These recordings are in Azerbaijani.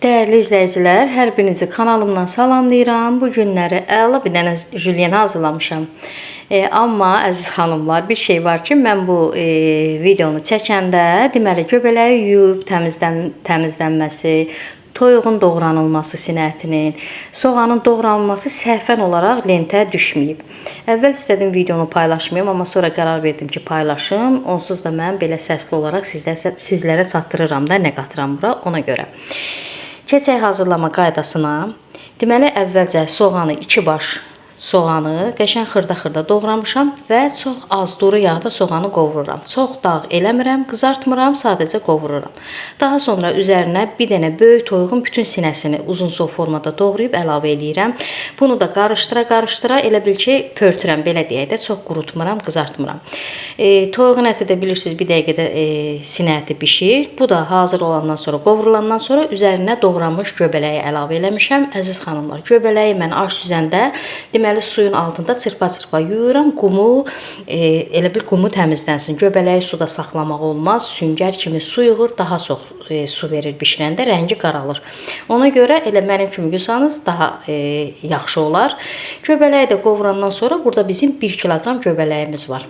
Değerli izləyicilər, hər birinizi kanalımdan salamlayıram. Bu günləri əla bir dənə jülyen hazırlamışam. Amma əziz xanımlar, bir şey var ki, mən bu videonu çəkəndə deməli göbələyi yuyub təmizlənməsi, toyuğun doğranılması sinə ətinin, soğanın doğranılması səhvən olaraq lentə düşməyib. Əvvəl istədim videonu paylaşmayım, amma sonra qərar verdim ki, paylaşım. Onsuz da mən belə səsli olaraq sizlərə çatdırıram da nə qatıram bura, ona görə. Keçək hazırlama qaydasına. Deməli, əvvəlcə soğanı, 2 baş soğanı qəşəng xırda-xırda doğramışam və çox az duru yağda soğanı qovururam. Çox dağ eləmirəm, qızartmıram, sadəcə qovururam. Daha sonra üzərinə bir dənə böyük toyuğun bütün sinəsini uzunsov formada doğrayıb əlavə eləyirəm. Bunu da qarışdıra elə bil ki, pörtürəm, belə deyək də, çox qurutmuram, qızartmıram. Toyuğun əti də bilirsiniz, bir dəqiqədə sinə əti bişir. Bu da hazır olandan sonra, qovurulandan sonra üzərinə doğranmış göbələyi əlavə eləmişəm. Əziz xanımlar, göbələyi mən aş süzəndə deməli suyun altında çırpa-çırpa yuyuram. Qumu, elə bil qumu təmizlənsin. Göbələyi suda saxlamaq olmaz. Süngər kimi su yığır, daha çox su verir bişirəndə, rəngi qaralır. Ona görə elə mənim kimi yusanız daha yaxşı olar. Göbələyi də qovurandan sonra burada bizim 1 kiloqram göbələyimiz var.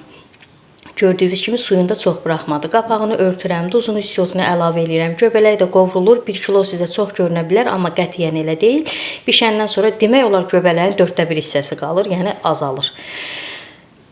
Gördüyünüz kimi suyunu da çox buraxmadı. Qapağını örtürəm, duzunu, istiotunu əlavə edirəm. Göbələk də qovrulur. 1 kilo sizə çox görünə bilər, amma qətiyyən elə deyil. Bişəndən sonra demək olar göbələyin 1/4 hissəsi qalır, yəni azalır.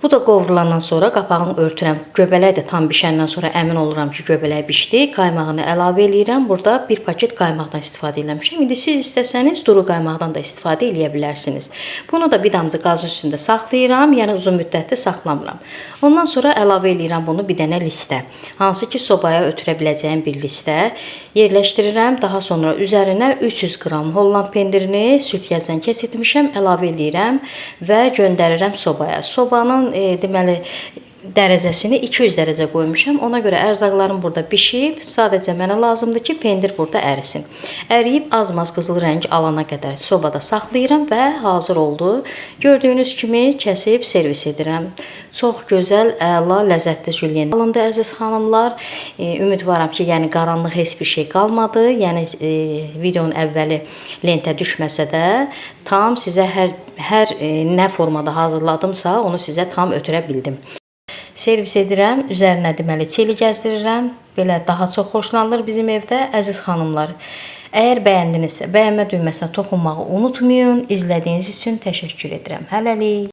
Bu da qovrulandan sonra qapağını örtürəm. Göbələk də tam bişəndən sonra əmin oluram ki, göbələk bişdi. Qaymağını əlavə eləyirəm. Burada 1 paket qaymaqdan istifadə eləmişəm. İndi siz istəsəniz duru qaymaqdan da istifadə eləyə bilərsiniz. Bunu da bir damcı qazın üstündə saxlayıram, yəni uzun müddətli saxlamıram. Ondan sonra əlavə eləyirəm bunu bir dənə listə. Hansı ki, sobaya ötürə biləcəyim bir listə. Yerləşdirirəm. Daha sonra üzərinə 300 qram Holland pendirini süd gəzdən kəsiltmişəm, əlavə eləyirəm və göndərirəm sobaya. Sobanın deməli dərəcəsini 200 dərəcə qoymuşam. Ona görə ərzaqlarım burada bişib. Sadəcə mənə lazımdır ki, pendir burada ərisin. Əriyib az-maz qızıl rəng alana qədər sobada saxlayıram və hazır oldu. Gördüyünüz kimi kəsib servis edirəm. Çox gözəl, əla, ləzzətli jülyen alındı əziz xanımlar. Ümidvaram ki, yəni qaranlıq heç bir şey qalmadı. Yəni videonun əvvəli lentə düşməsə də tam sizə hər nə formada hazırladımsa onu sizə tam ötürə bildim. Servis edirəm, üzərinə deməli çeli gəzdirirəm. Belə daha çox xoşlanılır bizim evdə əziz xanımlar. Əgər bəyəndinizsə, bəyənmə düyməsinə toxunmağı unutmayın. İzlədiyiniz üçün təşəkkür edirəm. Hələlik.